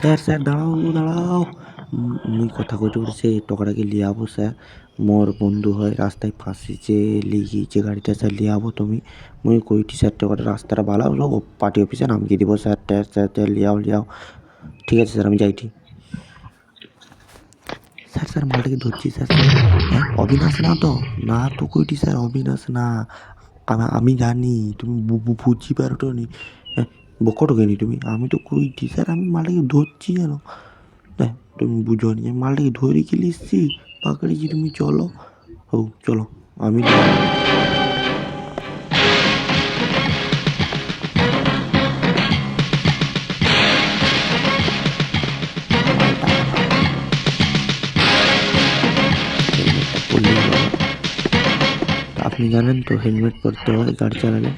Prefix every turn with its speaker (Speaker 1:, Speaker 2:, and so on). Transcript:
Speaker 1: Sir sir দাঁড়াও দাঁড়াও। মুই কথা কইতে কইতে সে টকাটাকে লিয়ে আবো স্যার। মোর বন্ধু হয় রাস্তায় ফাঁসিছে লিগিছে গাড়িটা স্যার লিয়ে আবো তুমি। মুই কইটি স্যার টকাটা রাস্তাটা বালাও পার্টি অফিসে নামিয়ে দিব স্যার। Sir sir Leão. ঠিক আছে স্যার আমি যাইটি। স্যার স্যার মালটাকে ধরছি স্যার স্যার। হ্যাঁ অবিনাশ না তো? না তো কইটি স্যার অবিনাশ না। আমি জানি তুমি বুঝি পারো তো নি। হ্যাঁ বকটো কেনি তুমি? আমি তো কইটি স্যার আমি মালটাকে ধরছি জানো। হ্যাঁ তুমি বুঝো নি আমি মালটাকে ধরে কি লিসছি পাকড়েছি তুমি চলো। হৌ চলো আমি মালটা হেলমেটটা পরলেই হলো। আপনি জানেন তো হেলমেট পরতে হয় গাড়ি চালালে।